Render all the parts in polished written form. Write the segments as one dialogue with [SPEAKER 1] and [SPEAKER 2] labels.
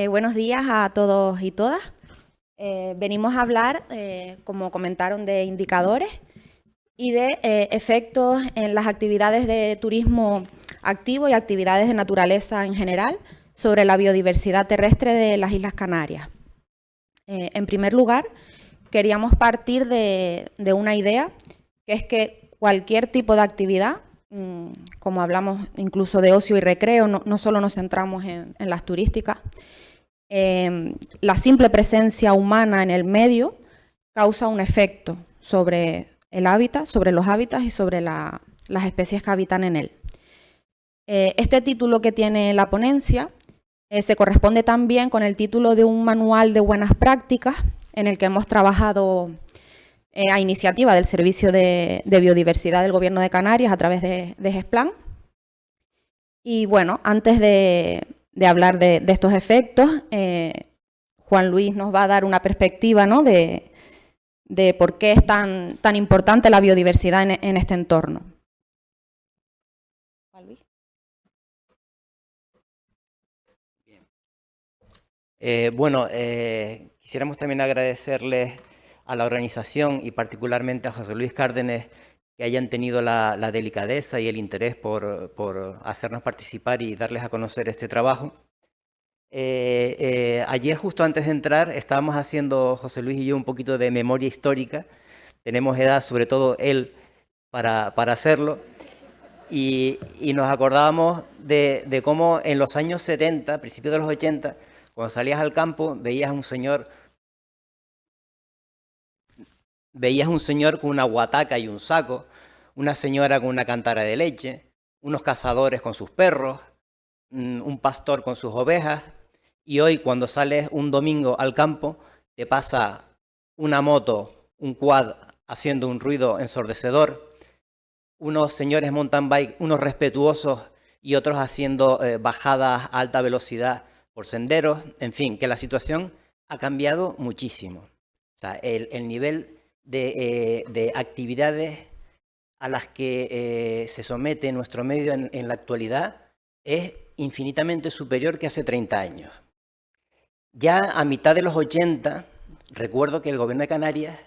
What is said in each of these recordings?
[SPEAKER 1] Buenos días a todos y todas. Venimos a hablar, como comentaron, de indicadores y de efectos en las actividades de turismo activo y actividades de naturaleza en general sobre la biodiversidad terrestre de las Islas Canarias. En primer lugar, queríamos partir de una idea, que es que cualquier tipo de actividad, como hablamos incluso de ocio y recreo, no solo nos centramos en las turísticas, la simple presencia humana en el medio causa un efecto sobre el hábitat, sobre los hábitats y sobre las especies que habitan en él. Este título que tiene la ponencia se corresponde también con el título de un manual de buenas prácticas en el que hemos trabajado a iniciativa del Servicio de Biodiversidad del Gobierno de Canarias a través de GESPLAN. Y bueno, antes de hablar de estos efectos, Juan Luis nos va a dar una perspectiva, ¿no?, de por qué es tan importante la biodiversidad en este entorno. Juan Luis.
[SPEAKER 2] Quisiéramos también agradecerles a la organización y particularmente a José Luis Cárdenas que hayan tenido la delicadeza y el interés por hacernos participar y darles a conocer este trabajo. Ayer, justo antes de entrar, estábamos haciendo, José Luis y yo, un poquito de memoria histórica. Tenemos edad, sobre todo él, para hacerlo. Y nos acordábamos de cómo en los años 70, principios de los 80, cuando salías al campo, veías un señor con una guataca y un saco, una señora con una cántara de leche, unos cazadores con sus perros, un pastor con sus ovejas. Y hoy, cuando sales un domingo al campo, te pasa una moto, un quad, haciendo un ruido ensordecedor, unos señores mountain bike, unos respetuosos y otros haciendo bajadas a alta velocidad por senderos. En fin, que la situación ha cambiado muchísimo. O sea, el nivel de actividades a las que se somete nuestro medio en la actualidad es infinitamente superior que hace 30 años. Ya a mitad de los 80, recuerdo que el Gobierno de Canarias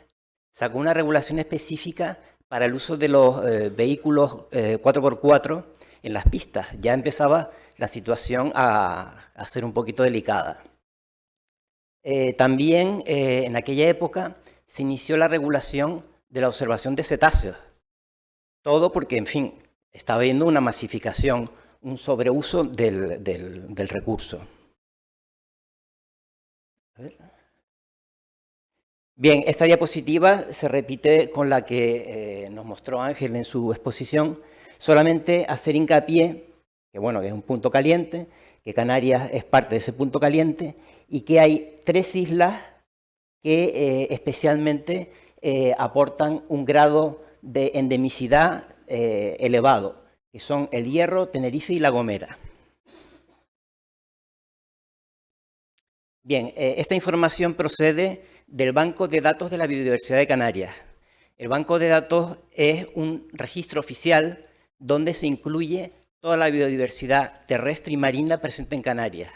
[SPEAKER 2] sacó una regulación específica para el uso de los vehículos 4x4 en las pistas. Ya empezaba la situación a ser un poquito delicada. También en aquella época se inició la regulación de la observación de cetáceos. Todo porque, en fin, estaba habiendo una masificación, un sobreuso del recurso. A ver. Bien, esta diapositiva se repite con la que nos mostró Ángel en su exposición, solamente hacer hincapié, que bueno, que es un punto caliente, que Canarias es parte de ese punto caliente y que hay 3 islas que especialmente aportan un grado de endemicidad elevado, que son El Hierro, Tenerife y La Gomera. Bien, esta información procede del Banco de Datos de la Biodiversidad de Canarias. El Banco de Datos es un registro oficial donde se incluye toda la biodiversidad terrestre y marina presente en Canarias.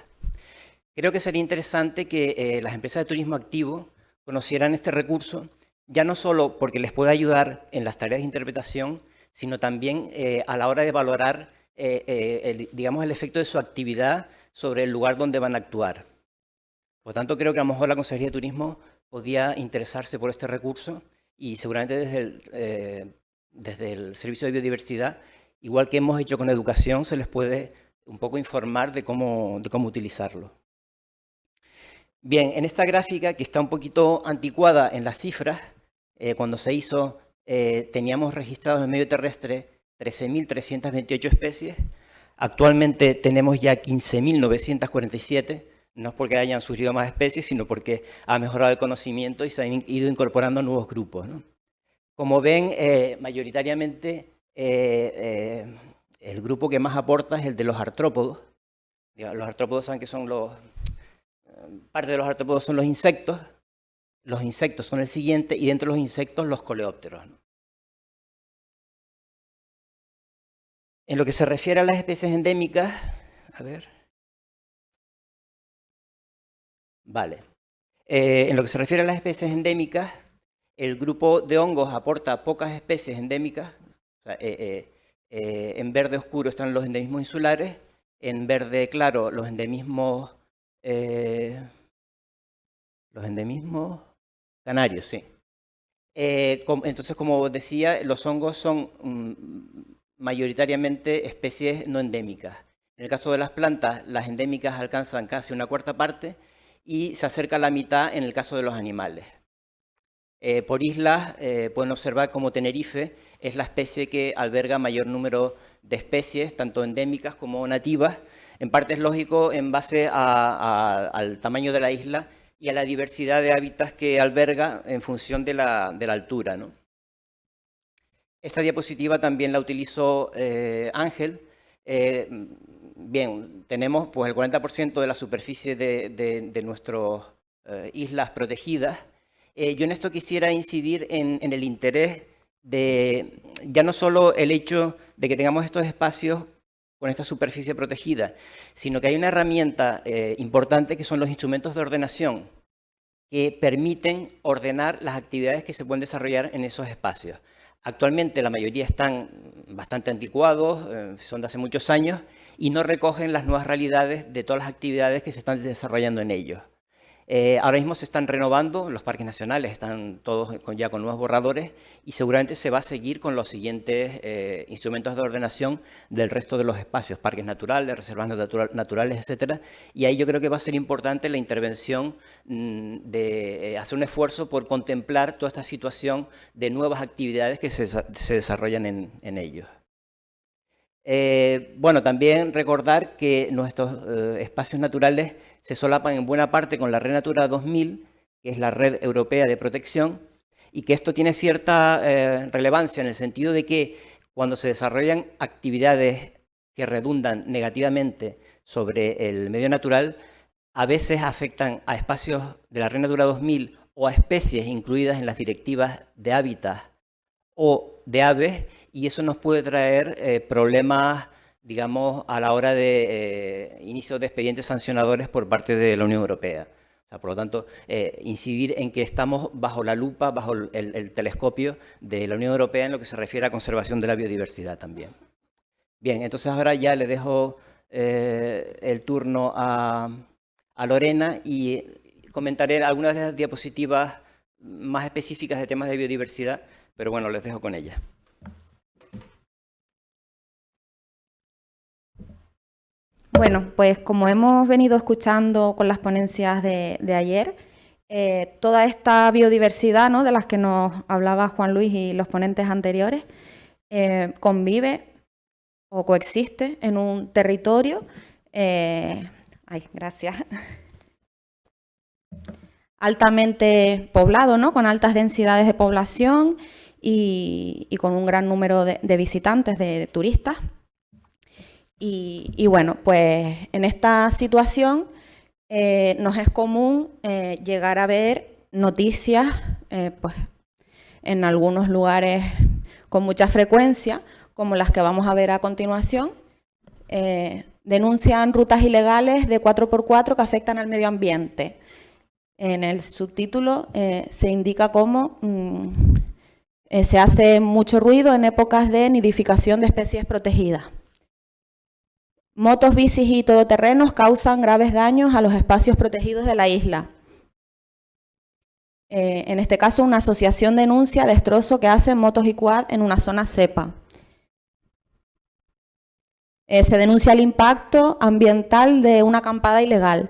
[SPEAKER 2] Creo que sería interesante que las empresas de turismo activo conocieran este recurso, ya no solo porque les puede ayudar en las tareas de interpretación, sino también a la hora de valorar el efecto de su actividad sobre el lugar donde van a actuar. Por lo tanto, creo que a lo mejor la Consejería de Turismo podía interesarse por este recurso y seguramente desde el Servicio de Biodiversidad, igual que hemos hecho con educación, se les puede un poco informar de cómo utilizarlo. Bien, en esta gráfica, que está un poquito anticuada en las cifras, cuando se hizo, teníamos registrados en el medio terrestre 13.328 especies. Actualmente tenemos ya 15.947, no es porque hayan surgido más especies, sino porque ha mejorado el conocimiento y se han ido incorporando nuevos grupos, ¿no? Como ven, mayoritariamente el grupo que más aporta es el de los artrópodos. Los artrópodos saben que son parte de los artrópodos son los insectos son el siguiente, y dentro de los insectos los coleópteros, ¿no? En lo que se refiere a las especies endémicas, a ver, Vale. En lo que se refiere a las especies endémicas, el grupo de hongos aporta pocas especies endémicas. O sea, en verde oscuro están los endemismos insulares, en verde claro los endemismos canarios, sí. Entonces, como decía, los hongos son mayoritariamente especies no endémicas. En el caso de las plantas, las endémicas alcanzan casi una cuarta parte y se acerca a la mitad en el caso de los animales. Por islas, pueden observar como Tenerife es la especie que alberga mayor número de especies, tanto endémicas como nativas. En parte es lógico en base al tamaño de la isla y a la diversidad de hábitats que alberga en función de la altura, ¿no? Esta diapositiva también la utilizó Ángel. Bien, tenemos pues, el 40% de la superficie de nuestras islas protegidas. Yo en esto quisiera incidir en el interés de ya no solo el hecho de que tengamos estos espacios con esta superficie protegida, sino que hay una herramienta importante que son los instrumentos de ordenación que permiten ordenar las actividades que se pueden desarrollar en esos espacios. Actualmente la mayoría están bastante anticuados, son de hace muchos años y no recogen las nuevas realidades de todas las actividades que se están desarrollando en ellos. Ahora mismo se están renovando, los parques nacionales están todos ya con nuevos borradores y seguramente se va a seguir con los siguientes instrumentos de ordenación del resto de los espacios, parques naturales, reservas naturales, etcétera. Y ahí yo creo que va a ser importante la intervención de hacer un esfuerzo por contemplar toda esta situación de nuevas actividades que se desarrollan en ellos. Bueno, también recordar que nuestros espacios naturales se solapan en buena parte con la Red Natura 2000, que es la red europea de protección, y que esto tiene cierta relevancia en el sentido de que cuando se desarrollan actividades que redundan negativamente sobre el medio natural, a veces afectan a espacios de la Red Natura 2000 o a especies incluidas en las directivas de hábitat o de aves, y eso nos puede traer problemas, digamos, a la hora de inicio de expedientes sancionadores por parte de la Unión Europea. O sea, por lo tanto, incidir en que estamos bajo la lupa, bajo el telescopio de la Unión Europea en lo que se refiere a conservación de la biodiversidad también. Bien, entonces ahora ya le dejo el turno a Lorena y comentaré algunas de las diapositivas más específicas de temas de biodiversidad, pero bueno, les dejo con ella.
[SPEAKER 1] Bueno, pues como hemos venido escuchando con las ponencias de ayer, toda esta biodiversidad, ¿no?, de las que nos hablaba Juan Luis y los ponentes anteriores, convive o coexiste en un territorio, altamente poblado, ¿no?, con altas densidades de población y con un gran número de visitantes, de turistas. Y bueno, pues en esta situación nos es común llegar a ver noticias pues, en algunos lugares con mucha frecuencia, como las que vamos a ver a continuación. Denuncian rutas ilegales de 4x4 que afectan al medio ambiente. En el subtítulo se indica cómo se hace mucho ruido en épocas de nidificación de especies protegidas. Motos, bicis y todoterrenos causan graves daños a los espacios protegidos de la isla. En este caso, una asociación denuncia destrozo que hacen motos y quad en una zona cepa. Se denuncia el impacto ambiental de una acampada ilegal.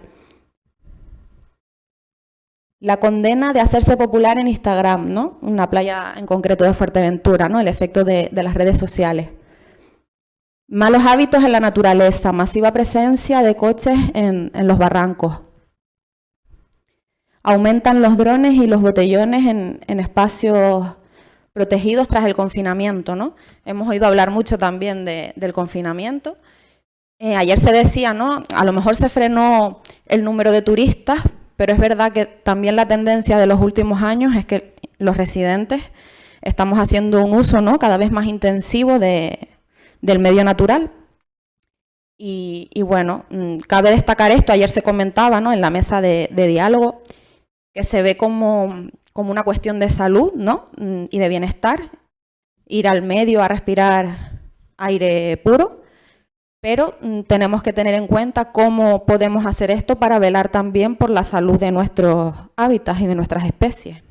[SPEAKER 1] La condena de hacerse popular en Instagram, ¿no?, una playa en concreto de Fuerteventura, ¿no?, el efecto de las redes sociales. Malos hábitos en la naturaleza, masiva presencia de coches en los barrancos. Aumentan los drones y los botellones en espacios protegidos tras el confinamiento, ¿no? Hemos oído hablar mucho también del confinamiento. Ayer se decía, ¿no?, a lo mejor se frenó el número de turistas, pero es verdad que también la tendencia de los últimos años es que los residentes estamos haciendo un uso, ¿no?, cada vez más intensivo del medio natural. Y bueno, cabe destacar esto, ayer se comentaba, ¿no?, en la mesa de diálogo, que se ve como una cuestión de salud, ¿no?, y de bienestar, ir al medio a respirar aire puro, pero tenemos que tener en cuenta cómo podemos hacer esto para velar también por la salud de nuestros hábitats y de nuestras especies.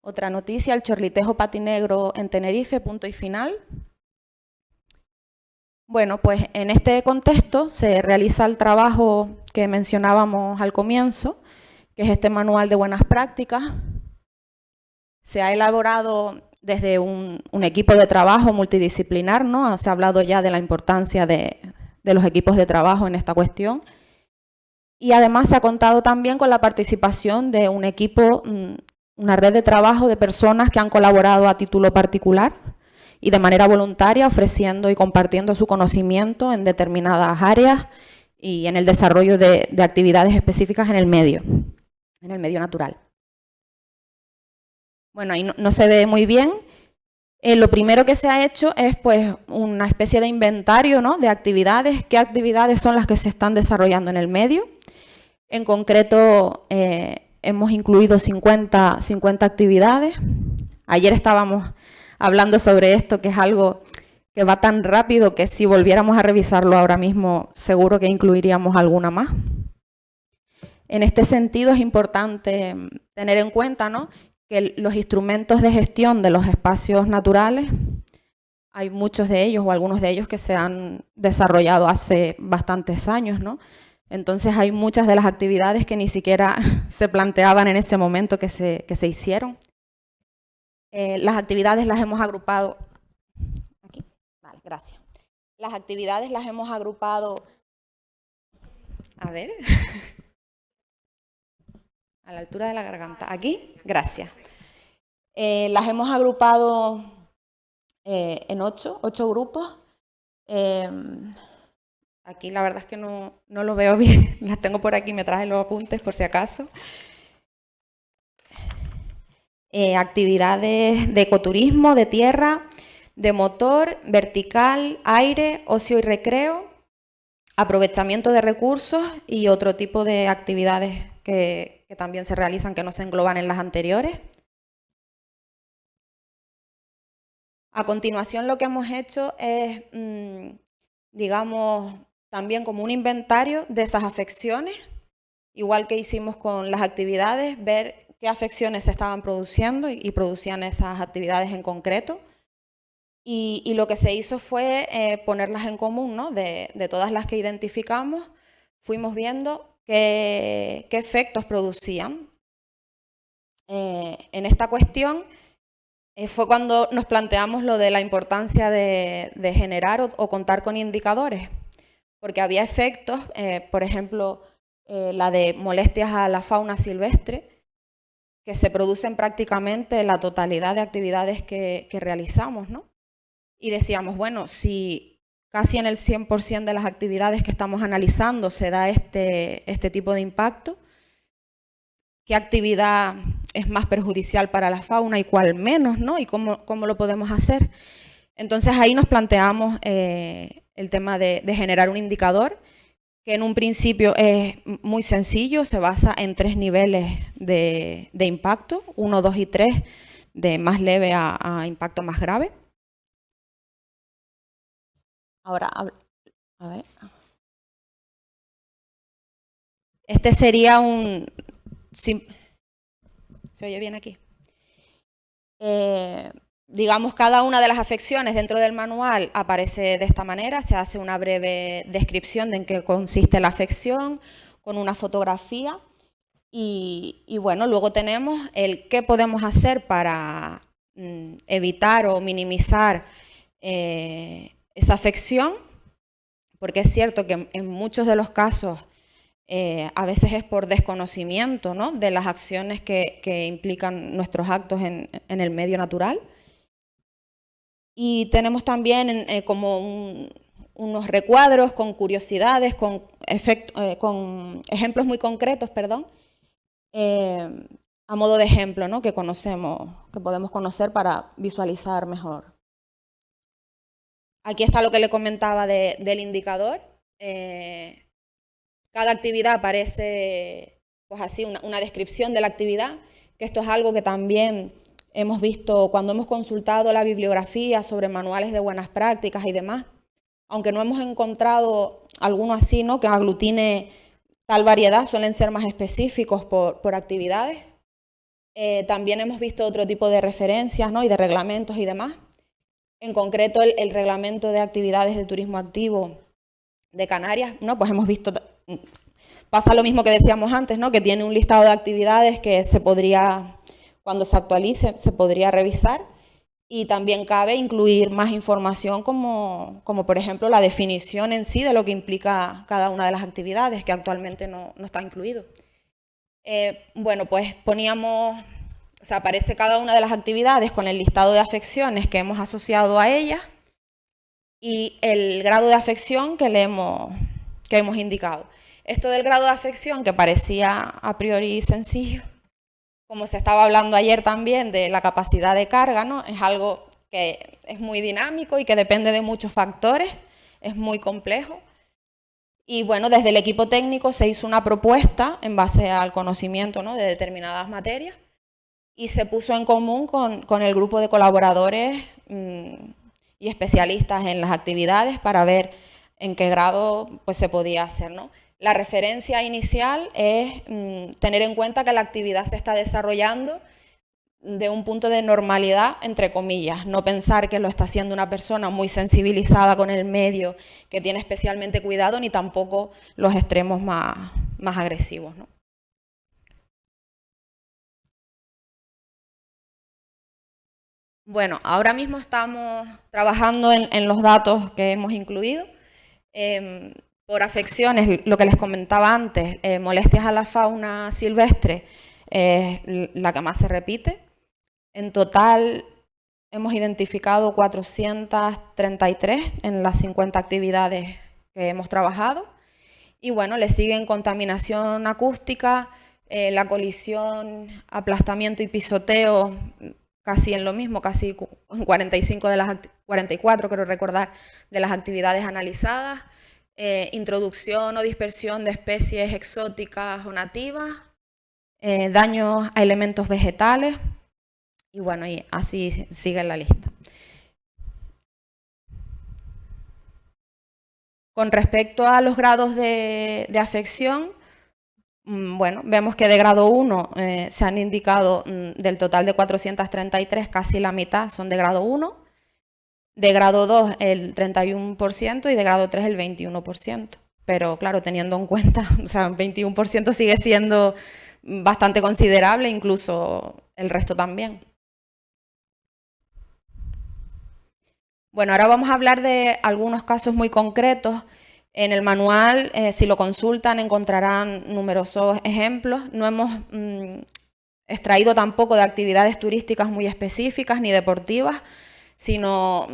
[SPEAKER 1] Otra noticia, el chorlitejo patinegro en Tenerife, punto y final. Bueno, pues en este contexto se realiza el trabajo que mencionábamos al comienzo, que es este manual de buenas prácticas. Se ha elaborado desde un equipo de trabajo multidisciplinar, ¿no? Se ha hablado ya de la importancia de los equipos de trabajo en esta cuestión. Y además se ha contado también con la participación de un equipo, una red de trabajo de personas que han colaborado a título particular y de manera voluntaria, ofreciendo y compartiendo su conocimiento en determinadas áreas y en el desarrollo de actividades específicas en el medio natural. Bueno, ahí no se ve muy bien. Lo primero que se ha hecho es pues una especie de inventario, ¿no?, de actividades, qué actividades son las que se están desarrollando en el medio. En concreto, hemos incluido 50 actividades. Ayer estábamos hablando sobre esto, que es algo que va tan rápido que si volviéramos a revisarlo ahora mismo, seguro que incluiríamos alguna más. En este sentido es importante tener en cuenta, ¿no?, que los instrumentos de gestión de los espacios naturales, hay muchos de ellos o algunos de ellos que se han desarrollado hace bastantes años, ¿no? Entonces hay muchas de las actividades que ni siquiera se planteaban en ese momento que se hicieron. Las actividades las hemos agrupado aquí. Vale, gracias. Las actividades las hemos agrupado, a ver, a la altura de la garganta. Aquí, gracias. Las hemos agrupado en 8 grupos. Aquí la verdad es que no lo veo bien. Las tengo por aquí, me traje los apuntes por si acaso. Actividades de ecoturismo, de tierra, de motor, vertical, aire, ocio y recreo, aprovechamiento de recursos y otro tipo de actividades que también se realizan que no se engloban en las anteriores. A continuación lo que hemos hecho es, digamos, también como un inventario de esas afecciones, igual que hicimos con las actividades, ver qué afecciones se estaban produciendo y producían esas actividades en concreto. Y lo que se hizo fue ponerlas en común, ¿no? De todas las que identificamos, fuimos viendo qué efectos producían. En esta cuestión fue cuando nos planteamos lo de la importancia de generar o contar con indicadores, porque había efectos, por ejemplo, la de molestias a la fauna silvestre, que se producen prácticamente en la totalidad de actividades que realizamos, ¿no? Y decíamos, bueno, si casi en el 100% de las actividades que estamos analizando se da este tipo de impacto, ¿qué actividad es más perjudicial para la fauna y cuál menos, ¿no? Y cómo lo podemos hacer. Entonces ahí nos planteamos el tema de generar un indicador que en un principio es muy sencillo, se basa en 3 niveles de impacto, 1, 2 y 3, de más leve a impacto más grave. Ahora, a ver. Este sería un... ¿Se oye bien aquí? Digamos, cada una de las afecciones dentro del manual aparece de esta manera, se hace una breve descripción de en qué consiste la afección, con una fotografía, y bueno, luego tenemos el qué podemos hacer para evitar o minimizar esa afección, porque es cierto que en muchos de los casos a veces es por desconocimiento, ¿no?, de las acciones que implican nuestros actos en el medio natural. Y tenemos también como unos recuadros con curiosidades, con ejemplos muy concretos, a modo de ejemplo, ¿no?, que podemos conocer para visualizar mejor. Aquí está lo que le comentaba del indicador. Cada actividad aparece, pues así, una descripción de la actividad, que esto es algo que también hemos visto cuando hemos consultado la bibliografía sobre manuales de buenas prácticas y demás. Aunque no hemos encontrado alguno así, ¿no?, que aglutine tal variedad, suelen ser más específicos por actividades. También hemos visto otro tipo de referencias, ¿no?, y de reglamentos y demás. En concreto, el reglamento de actividades de turismo activo de Canarias, ¿no?, pues hemos visto, pasa lo mismo que decíamos antes, ¿no?, que tiene un listado de actividades que se podría, cuando se actualice, se podría revisar. Y también cabe incluir más información como por ejemplo la definición en sí de lo que implica cada una de las actividades, que actualmente no está incluido. Bueno, pues poníamos, o sea, aparece cada una de las actividades con el listado de afecciones que hemos asociado a ellas y el grado de afección que hemos indicado. Esto del grado de afección, que parecía a priori sencillo, como se estaba hablando ayer también de la capacidad de carga, ¿no?, es algo que es muy dinámico y que depende de muchos factores, es muy complejo. Y bueno, desde el equipo técnico se hizo una propuesta en base al conocimiento, ¿no?, de determinadas materias y se puso en común con el grupo de colaboradores y especialistas en las actividades para ver en qué grado pues, se podía hacer, ¿no? La referencia inicial es tener en cuenta que la actividad se está desarrollando de un punto de normalidad, entre comillas, no pensar que lo está haciendo una persona muy sensibilizada con el medio, que tiene especialmente cuidado, ni tampoco los extremos más agresivos, ¿no? Bueno, ahora mismo estamos trabajando en los datos que hemos incluido. Por afecciones, lo que les comentaba antes, molestias a la fauna silvestre es la que más se repite. En total hemos identificado 433 en las 50 actividades que hemos trabajado. Y bueno, le siguen contaminación acústica, la colisión, aplastamiento y pisoteo, casi en lo mismo, casi 45 de las 44, creo recordar, de las actividades analizadas. Introducción o dispersión de especies exóticas o nativas, daños a elementos vegetales, y bueno, y así sigue la lista. Con respecto a los grados de afección, bueno, vemos que de grado 1 se han indicado del total de 433, casi la mitad son de grado 1, de grado 2 el 31% y de grado 3 el 21%. Pero claro, teniendo en cuenta, o sea, el 21% sigue siendo bastante considerable, incluso el resto también. Bueno, ahora vamos a hablar de algunos casos muy concretos. En el manual, si lo consultan, encontrarán numerosos ejemplos. No hemos extraído tampoco de actividades turísticas muy específicas ni deportivas, sino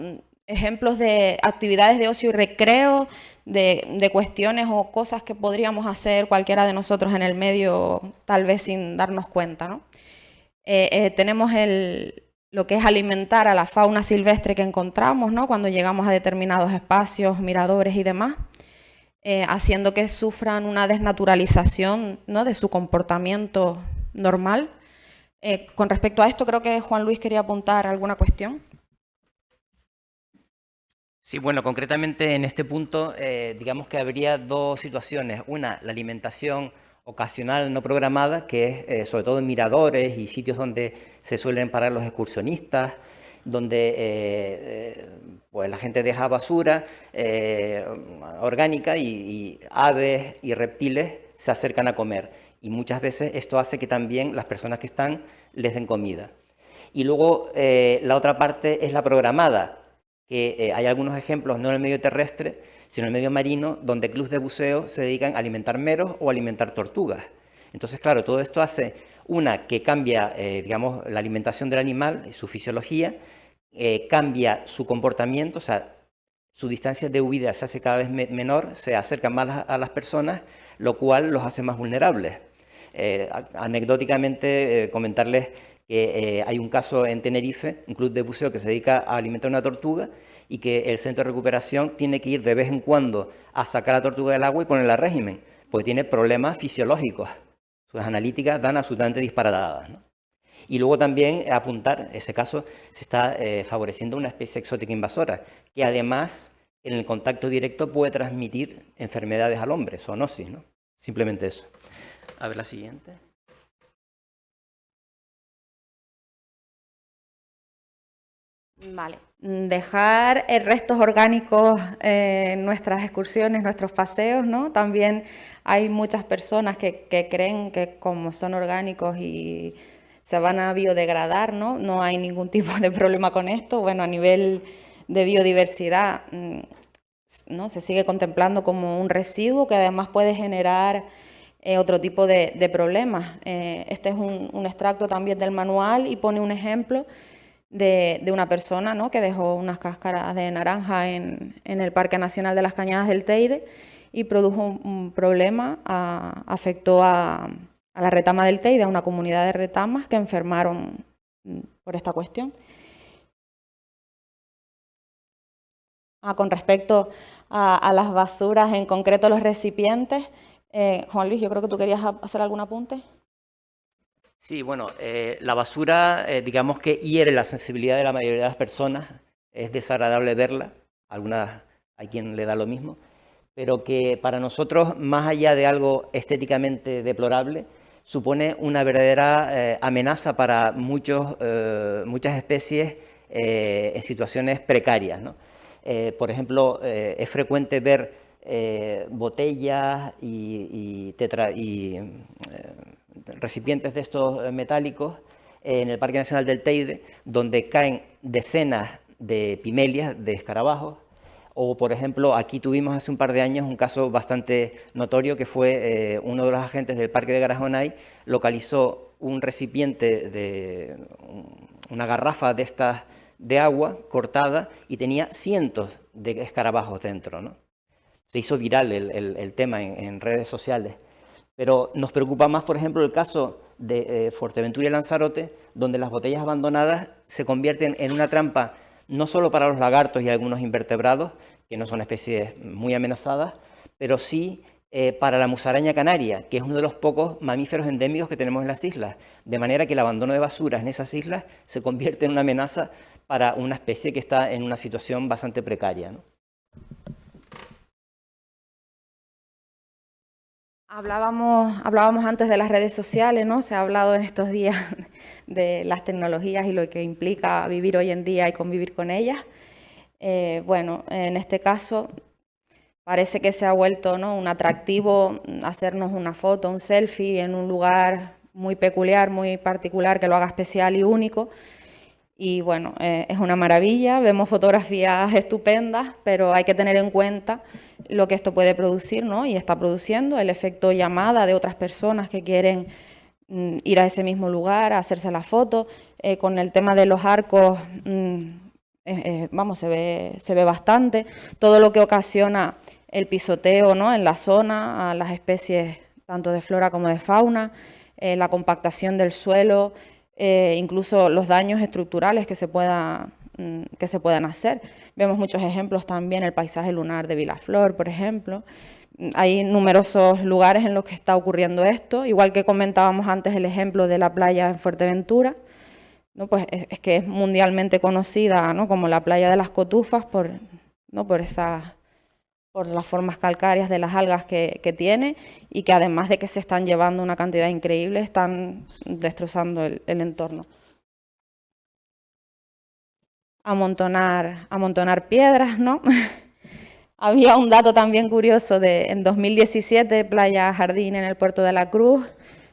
[SPEAKER 1] ejemplos de actividades de ocio y recreo, de cuestiones o cosas que podríamos hacer cualquiera de nosotros en el medio, tal vez sin darnos cuenta, ¿no? Tenemos lo que es alimentar a la fauna silvestre que encontramos, ¿no?, cuando llegamos a determinados espacios, miradores y demás, haciendo que sufran una desnaturalización, ¿no?, de su comportamiento normal. Con respecto a esto, creo que Juan Luis quería apuntar alguna cuestión.
[SPEAKER 2] Sí, bueno, concretamente en este punto, digamos que habría dos situaciones. Una, la alimentación ocasional no programada, que es sobre todo en miradores y sitios donde se suelen parar los excursionistas, donde pues la gente deja basura orgánica y aves y reptiles se acercan a comer. Y muchas veces esto hace que también las personas que están les den comida. Y luego la otra parte es la programada, que hay algunos ejemplos, no en el medio terrestre, sino en el medio marino, donde clubes de buceo se dedican a alimentar meros o a alimentar tortugas. Entonces, claro, todo esto hace, que cambia, digamos, la alimentación del animal y su fisiología, cambia su comportamiento, o sea, su distancia de huida se hace cada vez menor, se acercan más a las personas, lo cual los hace más vulnerables. Anecdóticamente, comentarles que hay un caso en Tenerife, un club de buceo que se dedica a alimentar una tortuga y que el centro de recuperación tiene que ir de vez en cuando a sacar a la tortuga del agua y ponerla a régimen, porque tiene problemas fisiológicos. Sus analíticas dan absolutamente disparatadas, ¿no? Y luego también apuntar, en ese caso se está favoreciendo una especie exótica invasora, que además en el contacto directo puede transmitir enfermedades al hombre, zoonosis, ¿no? Simplemente eso. A ver la siguiente.
[SPEAKER 1] Vale. Dejar restos orgánicos en nuestras excursiones, nuestros paseos, ¿no? También hay muchas personas que creen que como son orgánicos y se van a biodegradar, ¿no? No hay ningún tipo de problema con esto. Bueno, a nivel de biodiversidad, ¿no? Se sigue contemplando como un residuo que además puede generar otro tipo de problemas. Este es un extracto también del manual y pone un ejemplo de una persona, ¿no?, que dejó unas cáscaras de naranja en el Parque Nacional de las Cañadas del Teide y produjo un problema, afectó a la retama del Teide, a una comunidad de retamas que enfermaron por esta cuestión. Con respecto a las basuras, en concreto los recipientes, Juan Luis, yo creo que tú querías hacer algún apunte.
[SPEAKER 2] Sí, bueno, la basura, digamos que hiere la sensibilidad de la mayoría de las personas, es desagradable verla, hay quien le da lo mismo, pero que para nosotros, más allá de algo estéticamente deplorable, supone una verdadera amenaza para muchas especies en situaciones precarias, ¿no? Por ejemplo, es frecuente ver botellas y recipientes de estos metálicos en el Parque Nacional del Teide, donde caen decenas de pimelias, de escarabajos. O, por ejemplo, aquí tuvimos hace un par de años un caso bastante notorio que fue uno de los agentes del Parque de Garajonay localizó un recipiente una garrafa de estas de agua cortada y tenía cientos de escarabajos dentro, ¿no? Se hizo viral el tema en redes sociales. Pero nos preocupa más, por ejemplo, el caso de Fuerteventura y Lanzarote, donde las botellas abandonadas se convierten en una trampa no solo para los lagartos y algunos invertebrados, que no son especies muy amenazadas, pero sí para la musaraña canaria, que es uno de los pocos mamíferos endémicos que tenemos en las islas. De manera que el abandono de basuras en esas islas se convierte en una amenaza para una especie que está en una situación bastante precaria, ¿no?
[SPEAKER 1] Hablábamos antes de las redes sociales, ¿no? Se ha hablado en estos días de las tecnologías y lo que implica vivir hoy en día y convivir con ellas. Bueno, en este caso parece que se ha vuelto, ¿no?, un atractivo hacernos una foto, un selfie en un lugar muy peculiar, muy particular, que lo haga especial y único. Y bueno, es una maravilla, vemos fotografías estupendas, pero hay que tener en cuenta lo que esto puede producir, ¿no? Y está produciendo el efecto llamada de otras personas que quieren ir a ese mismo lugar, a hacerse la foto. Con el tema de los arcos, vamos, se ve bastante. Todo lo que ocasiona el pisoteo, ¿no?, en la zona, a las especies tanto de flora como de fauna, la compactación del suelo, incluso los daños estructurales que se puedan hacer. Vemos muchos ejemplos también, el paisaje lunar de Vilaflor, por ejemplo. Hay numerosos lugares en los que está ocurriendo esto, igual que comentábamos antes el ejemplo de la playa en Fuerteventura, ¿no? Pues es que es mundialmente conocida, ¿no?, como la playa de las cotufas por las formas calcáreas de las algas que tiene, y que además de que se están llevando una cantidad increíble, están destrozando el entorno. Amontonar piedras, ¿no? Había un dato también curioso en 2017, Playa Jardín en el Puerto de la Cruz,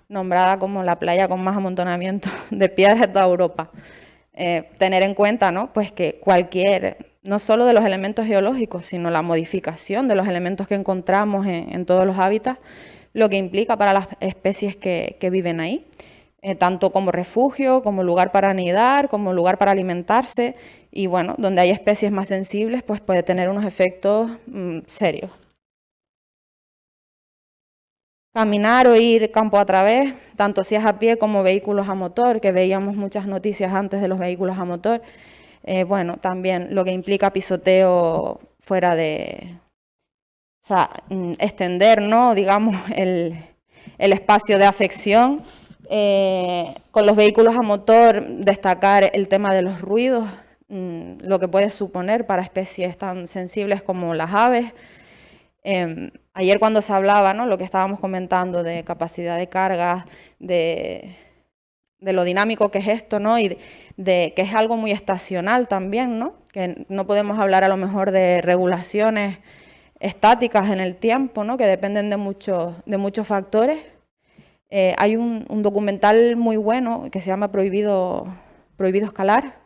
[SPEAKER 1] nombrada como la playa con más amontonamiento de piedras de toda Europa. Tener en cuenta, ¿no?, pues que no solo de los elementos geológicos, sino la modificación de los elementos que encontramos en todos los hábitats, lo que implica para las especies que viven ahí, tanto como refugio, como lugar para anidar, como lugar para alimentarse, y bueno, donde hay especies más sensibles, pues puede tener unos efectos serios. Caminar o ir campo a través, tanto si es a pie como vehículos a motor, que veíamos muchas noticias antes de los vehículos a motor. Bueno, también lo que implica pisoteo fuera de... O sea, extender, ¿no? Digamos, el espacio de afección. Con los vehículos a motor, destacar el tema de los ruidos, lo que puede suponer para especies tan sensibles como las aves. Ayer cuando se hablaba, ¿no? Lo que estábamos comentando de capacidad de carga, de lo dinámico que es esto, ¿no? Y de que es algo muy estacional también, ¿no? Que no podemos hablar a lo mejor de regulaciones estáticas en el tiempo, ¿no? Que dependen de muchos factores. Hay un documental muy bueno que se llama Prohibido Escalar,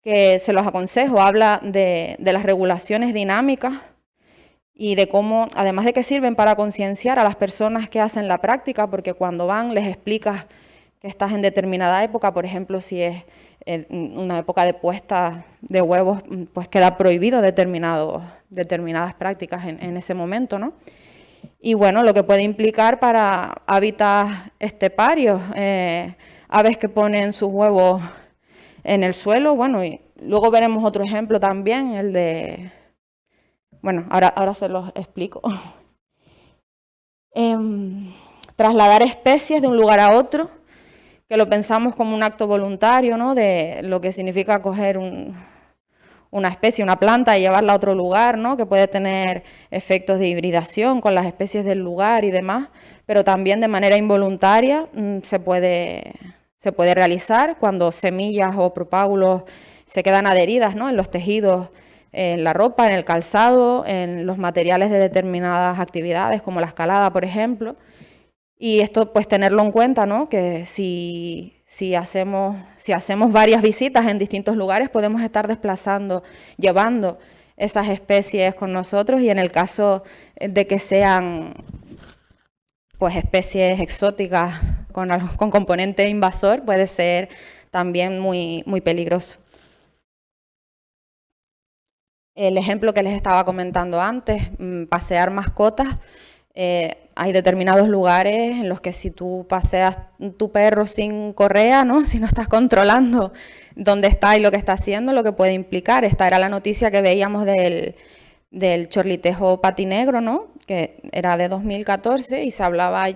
[SPEAKER 1] que se los aconsejo, habla de las regulaciones dinámicas y de cómo, además de que sirven para concienciar a las personas que hacen la práctica, porque cuando van les explicas que estás en determinada época, por ejemplo, si es una época de puesta de huevos, pues queda prohibido determinadas prácticas en ese momento, ¿no? Y bueno, lo que puede implicar para hábitats esteparios, aves que ponen sus huevos en el suelo, bueno, y luego veremos otro ejemplo también, el de... Bueno, ahora se los explico. Trasladar especies de un lugar a otro, que lo pensamos como un acto voluntario, ¿no? De lo que significa coger una especie, una planta y llevarla a otro lugar, ¿no? Que puede tener efectos de hibridación con las especies del lugar y demás, pero también de manera involuntaria se puede realizar cuando semillas o propágulos se quedan adheridas, ¿no? En los tejidos, en la ropa, en el calzado, en los materiales de determinadas actividades, como la escalada, por ejemplo. Y esto, pues, tenerlo en cuenta, ¿no? Que si hacemos varias visitas en distintos lugares, podemos estar llevando esas especies con nosotros, y en el caso de que sean, pues, especies exóticas con componente invasor, puede ser también muy, muy peligroso. El ejemplo que les estaba comentando antes, pasear mascotas. Hay determinados lugares en los que si tú paseas tu perro sin correa, ¿no? Si no estás controlando dónde está y lo que está haciendo, lo que puede implicar. Esta era la noticia que veíamos del chorlitejo patinegro, ¿no? Que era de 2014 y se hablaba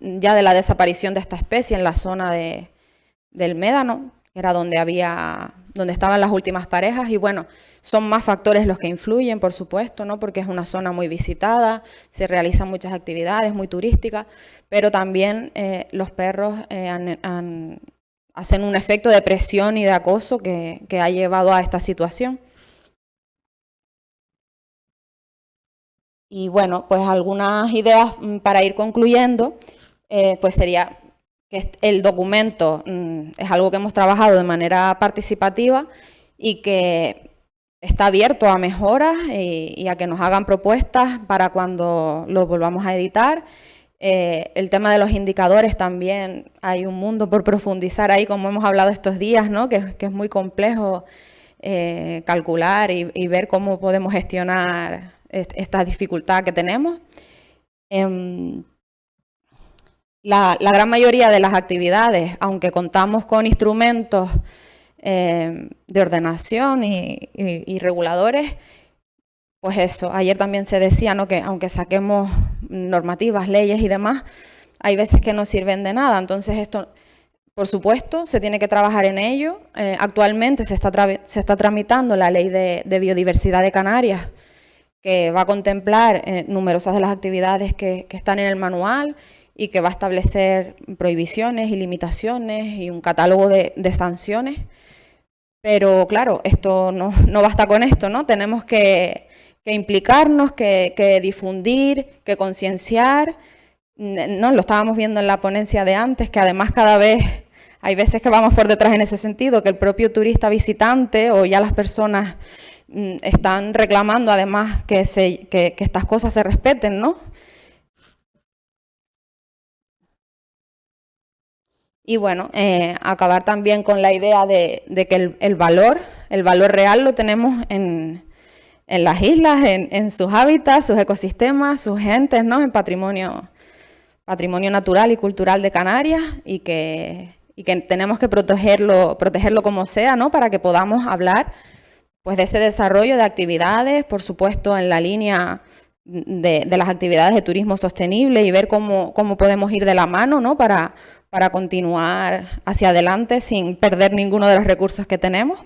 [SPEAKER 1] ya de la desaparición de esta especie en la zona del Médano, que era donde estaban las últimas parejas. Y bueno, son más factores los que influyen, por supuesto, ¿no? Porque es una zona muy visitada, se realizan muchas actividades, muy turísticas, pero también los perros hacen un efecto de presión y de acoso que ha llevado a esta situación. Y bueno, pues algunas ideas para ir concluyendo, pues sería que el documento es algo que hemos trabajado de manera participativa y que está abierto a mejoras y a que nos hagan propuestas para cuando lo volvamos a editar. El tema de los indicadores también, hay un mundo por profundizar ahí, como hemos hablado estos días, ¿no? que es muy complejo calcular y ver cómo podemos gestionar esta dificultad que tenemos. La gran mayoría de las actividades, aunque contamos con instrumentos de ordenación y reguladores, pues eso, ayer también se decía, ¿no? Que aunque saquemos normativas, leyes y demás, hay veces que no sirven de nada. Entonces esto, por supuesto, se tiene que trabajar en ello. Actualmente se está tramitando la Ley de Biodiversidad de Canarias, que va a contemplar numerosas de las actividades que están en el manual y que va a establecer prohibiciones y limitaciones y un catálogo de sanciones. Pero claro, esto no basta con esto, ¿no? Tenemos que implicarnos, que difundir, que concienciar. No, lo estábamos viendo en la ponencia de antes, que además cada vez hay veces que vamos por detrás en ese sentido, que el propio turista visitante o ya las personas están reclamando además que estas cosas se respeten, ¿no? Y bueno, acabar también con la idea de que el valor real lo tenemos en las islas, en sus hábitats, sus ecosistemas, sus gentes, ¿no? En patrimonio patrimonio natural y cultural de Canarias y que tenemos que protegerlo como sea, ¿no? Para que podamos hablar pues, de ese desarrollo de actividades, por supuesto en la línea de las actividades de turismo sostenible y ver cómo podemos ir de la mano, ¿no? Para continuar hacia adelante sin perder ninguno de los recursos que tenemos.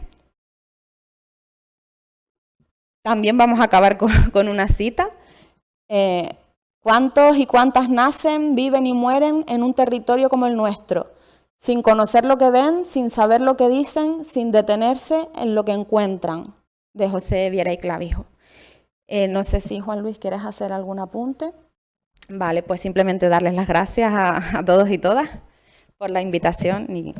[SPEAKER 1] También vamos a acabar con una cita. ¿Cuántos y cuántas nacen, viven y mueren en un territorio como el nuestro? Sin conocer lo que ven, sin saber lo que dicen, sin detenerse en lo que encuentran. De José Viera y Clavijo. No sé si, Juan Luis, ¿quieres hacer algún apunte? Vale, pues simplemente darles las gracias a todos y todas por la invitación y